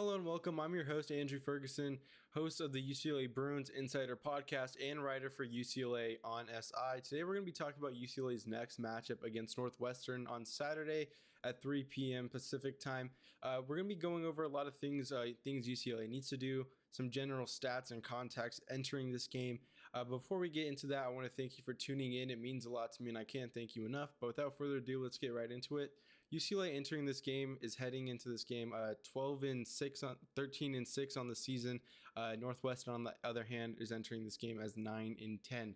Hello and welcome. I'm your host, Andrew Ferguson, host of the UCLA Bruins Insider Podcast and writer for UCLA on SI. Today we're going to be talking about UCLA's next matchup against Northwestern on Saturday at 3 p.m. Pacific time. We're going to be going over a lot of things UCLA needs to do, some general stats and context entering this game. Before we get into that, I want to thank you for tuning in. It means a lot to me and I can't thank you enough. But without further ado, let's get right into it. UCLA entering this game is heading into this game 13-6 on the season. Northwestern, on the other hand, is entering this game as 9-10.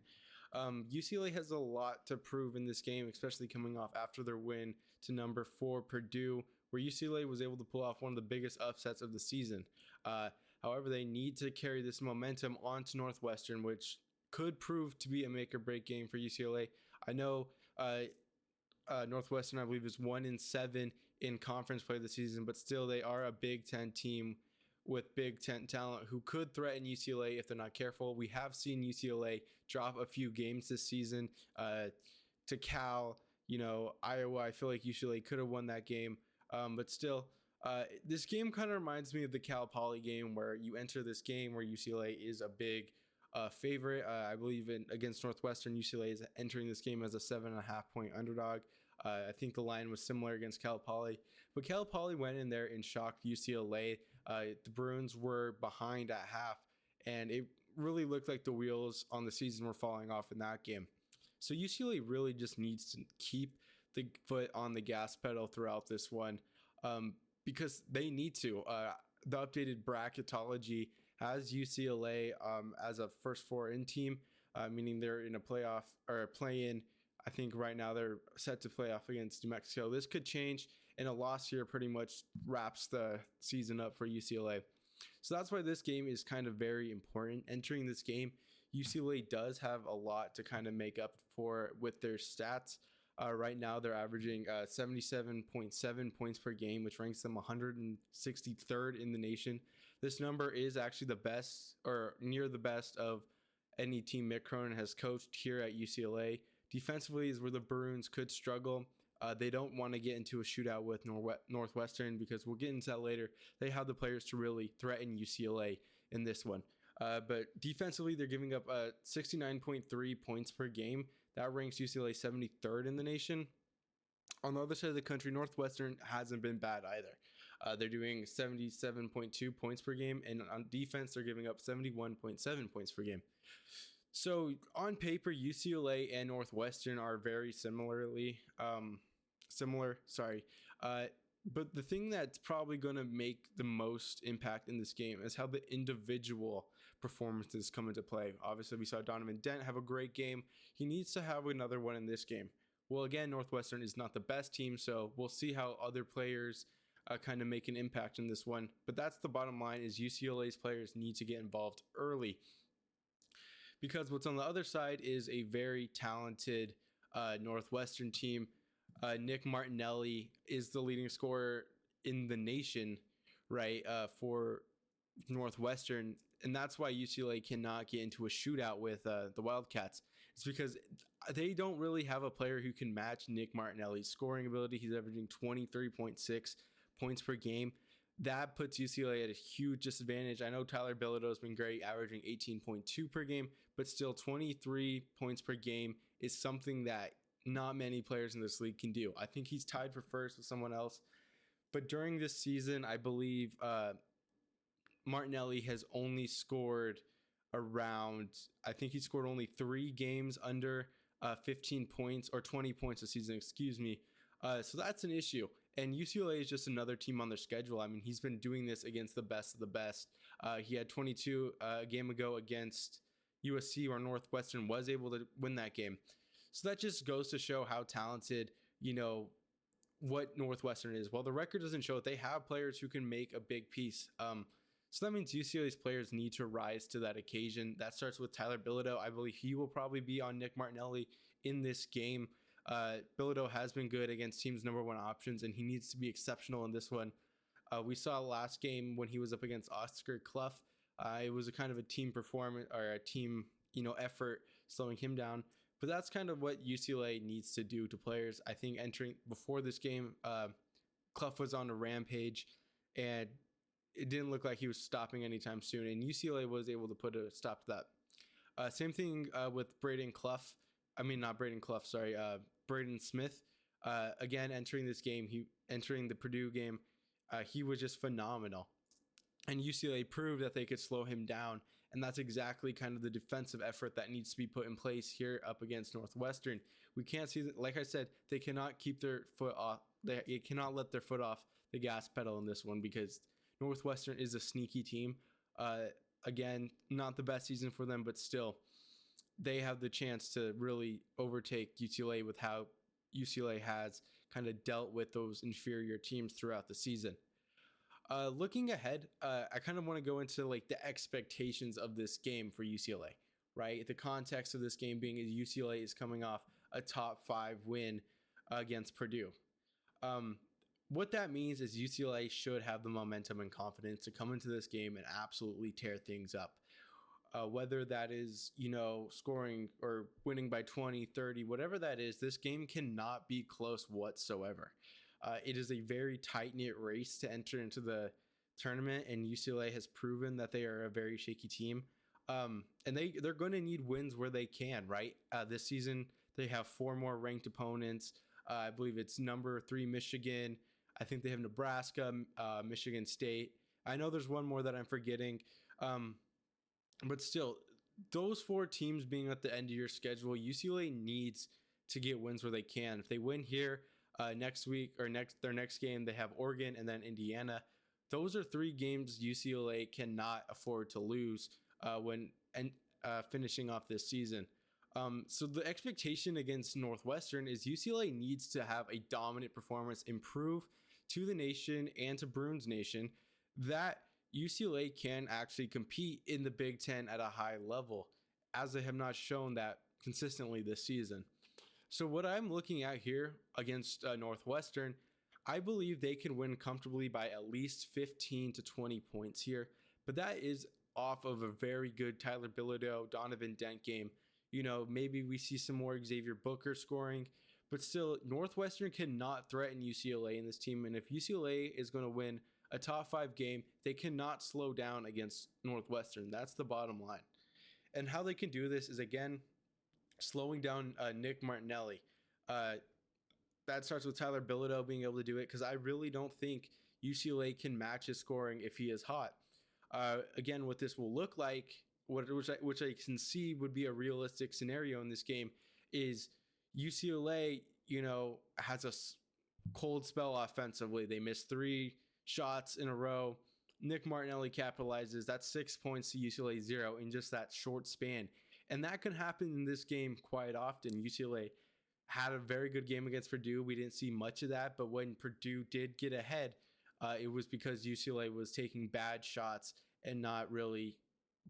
UCLA has a lot to prove in this game, especially coming off after their win to number 4 Purdue, where UCLA was able to pull off one of the biggest upsets of the season. However, they need to carry this momentum on to Northwestern, which could prove to be a make or break game for UCLA. I know Northwestern, I believe, is 1-7 in conference play this season, but still they are a Big Ten team with Big Ten talent who could threaten UCLA if they're not careful. We have seen UCLA drop a few games this season to Cal, Iowa. I feel like UCLA could have won that game, but still, this game kind of reminds me of the Cal Poly game where you enter this game where UCLA is a big favorite. I believe against Northwestern, UCLA is entering this game as a 7.5 point underdog. I think the line was similar against Cal Poly, but Cal Poly went in there and shocked UCLA. The Bruins were behind at half, and it really looked like the wheels on the season were falling off in that game. So UCLA really just needs to keep the foot on the gas pedal throughout this one, because they need to. The updated bracketology has UCLA as a first four in team, meaning they're in a playoff or a play-in. I think right now they're set to play off against New Mexico. This could change, and a loss here pretty much wraps the season up for UCLA. So that's why this game is kind of very important. Entering this game, UCLA does have a lot to kind of make up for with their stats. Right now, they're averaging 77.7 points per game, which ranks them 163rd in the nation. This number is actually the best or near the best of any team Mick Cronin has coached here at UCLA. Defensively is where the Bruins could struggle. They don't want to get into a shootout with Northwestern because we'll get into that later. They have the players to really threaten UCLA in this one. But defensively, they're giving up 69.3 points per game. That ranks UCLA 73rd in the nation. On the other side of the country, Northwestern hasn't been bad either. They're doing 77.2 points per game, and on defense, they're giving up 71.7 points per game. So on paper, UCLA and Northwestern are very similar. But the thing that's probably going to make the most impact in this game is how the individual performances come into play. Obviously, we saw Donovan Dent have a great game. He needs to have another one in this game. Well, again, Northwestern is not the best team, so we'll see how other players kind of make an impact in this one. But that's the bottom line, is UCLA's players need to get involved early. Because what's on the other side is a very talented Northwestern team. Nick Martinelli is the leading scorer in the nation, right, for Northwestern. And that's why UCLA cannot get into a shootout with the Wildcats. It's because they don't really have a player who can match Nick Martinelli's scoring ability. He's averaging 23.6 points per game. That puts UCLA at a huge disadvantage. I know Tyler Bilodeau's been great, averaging 18.2 per game, but still 23 points per game is something that not many players in this league can do. I think he's tied for first with someone else. But during this season, I believe Martinelli has only scored he scored only 3 games under 15 points or 20 points a season, so that's an issue. And UCLA is just another team on their schedule. I mean, he's been doing this against the best of the best. He had 22 a game ago against USC, where Northwestern was able to win that game. So that just goes to show how talented, what Northwestern is. Well, the record doesn't show it. They have players who can make a big piece. So that means UCLA's players need to rise to that occasion. That starts with Tyler Bilodeau. I believe he will probably be on Nick Martinelli in this game. Bilodeau has been good against teams' number one options, and he needs to be exceptional in this one. We saw last game when he was up against Oscar Clough. It was a kind of a team performance or a team, effort slowing him down. But that's kind of what UCLA needs to do to players. I think entering before this game, Clough was on a rampage, and it didn't look like he was stopping anytime soon, and UCLA was able to put a stop to that. Same thing with Braden Clough. I mean, not Braden Clough. Sorry, Braden Smith. Again, entering this game, he entering the Purdue game, he was just phenomenal, and UCLA proved that they could slow him down. And that's exactly kind of the defensive effort that needs to be put in place here up against Northwestern. We can't see that, like I said, they cannot keep their foot off. They cannot let their foot off the gas pedal in this one because Northwestern is a sneaky team. Again, not the best season for them, but still, they have the chance to really overtake UCLA with how UCLA has kind of dealt with those inferior teams throughout the season. Looking ahead, I kind of want to go into like the expectations of this game for UCLA, right? The context of this game being is UCLA is coming off a top 5 win against Purdue. What that means is UCLA should have the momentum and confidence to come into this game and absolutely tear things up. Whether that is, scoring or winning by 20, 30, whatever that is, this game cannot be close whatsoever. It is a very tight-knit race to enter into the tournament, and UCLA has proven that they are a very shaky team. And they're going to need wins where they can, right? This season, they have 4 more ranked opponents. I believe it's number 3 Michigan. I think they have Nebraska, Michigan State. I know there's one more that I'm forgetting. But still, those 4 teams being at the end of your schedule, UCLA needs to get wins where they can. If they win here next week or their next game, they have Oregon and then Indiana. Those are 3 games UCLA cannot afford to lose when finishing off this season. So the expectation against Northwestern is UCLA needs to have a dominant performance, improve to the nation and to Bruins Nation that UCLA can actually compete in the Big Ten at a high level, as they have not shown that consistently this season. So what I'm looking at here against Northwestern, I believe they can win comfortably by at least 15 to 20 points here, but that is off of a very good Tyler Bilodeau, Donovan Dent game. Maybe we see some more Xavier Booker scoring, but still, Northwestern cannot threaten UCLA in this team, and if UCLA is going to win a top 5 game, they cannot slow down against Northwestern. That's the bottom line. And how they can do this is, again, slowing down Nick Martinelli. That starts with Tyler Bilodeau being able to do it because I really don't think UCLA can match his scoring if he is hot. Again, what this will look like, which I can see would be a realistic scenario in this game, is UCLA, has a cold spell offensively. They missed 3 shots in a row. Nick Martinelli capitalizes. That's 6 points to UCLA 0 in just that short span. And that can happen in this game quite often. UCLA had a very good game against Purdue. We didn't see much of that, but when Purdue did get ahead, it was because UCLA was taking bad shots and not really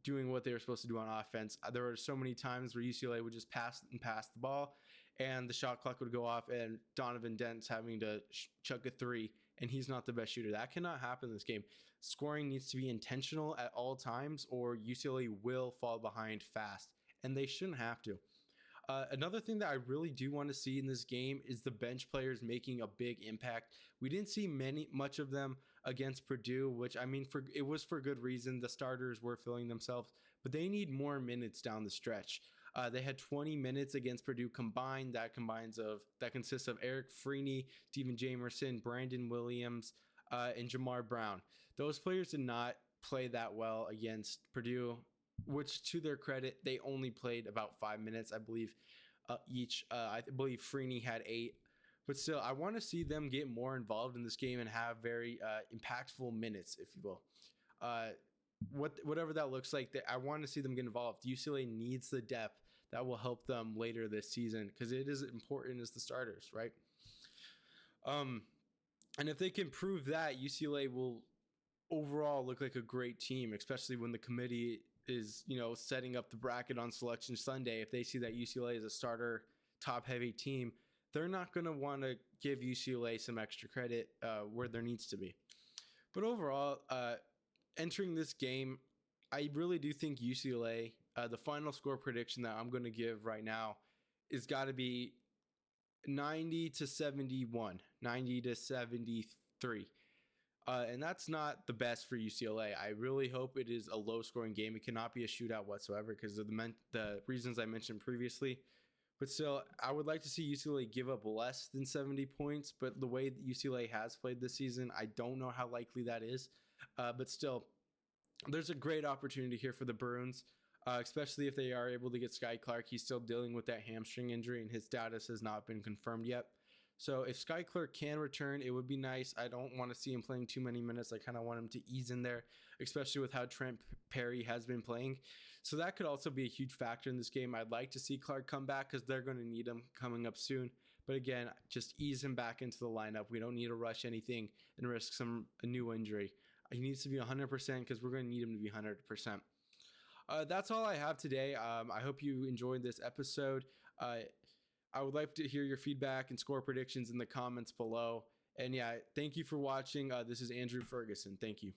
doing what they were supposed to do on offense. There were so many times where UCLA would just pass the ball, and the shot clock would go off, and Donovan Dent's having to chuck a 3, and he's not the best shooter. That cannot happen in this game. Scoring needs to be intentional at all times, or UCLA will fall behind fast, and they shouldn't have to. Another thing that I really do want to see in this game is the bench players making a big impact. We didn't see much of them against Purdue, which it was for good reason. The starters were filling themselves, but they need more minutes down the stretch. They had 20 minutes against Purdue combined. That consists of Eric Freeney, Steven Jamerson, Brandon Williams, and Jamar Brown. Those players did not play that well against Purdue, which, to their credit, they only played about 5 minutes, I believe, each. I believe Freeney had 8. But still, I want to see them get more involved in this game and have very impactful minutes, if you will. Whatever that looks like, I want to see them get involved. UCLA needs the depth that will help them later this season because it is important as the starters, right? And if they can prove that, UCLA will overall look like a great team, especially when the committee is, setting up the bracket on Selection Sunday. If they see that UCLA is a starter, top-heavy team, they're not going to want to give UCLA some extra credit where there needs to be. But overall, entering this game, I really do think UCLA, the final score prediction that I'm going to give right now is got to be 90 to 71, 90 to 73. And that's not the best for UCLA. I really hope it is a low-scoring game. It cannot be a shootout whatsoever because of the reasons I mentioned previously. But still, I would like to see UCLA give up less than 70 points. But the way that UCLA has played this season, I don't know how likely that is. But still, there's a great opportunity here for the Bruins, especially if they are able to get Sky Clark. He's still dealing with that hamstring injury, and his status has not been confirmed yet. So if Sky Clark can return, it would be nice. I don't want to see him playing too many minutes. I kind of want him to ease in there, especially with how Trent Perry has been playing. So that could also be a huge factor in this game. I'd like to see Clark come back because they're going to need him coming up soon. But again, just ease him back into the lineup. We don't need to rush anything and risk a new injury. He needs to be 100% because we're going to need him to be 100%. That's all I have today. I hope you enjoyed this episode. I would like to hear your feedback and score predictions in the comments below. And yeah, thank you for watching. This is Andrew Ferguson. Thank you.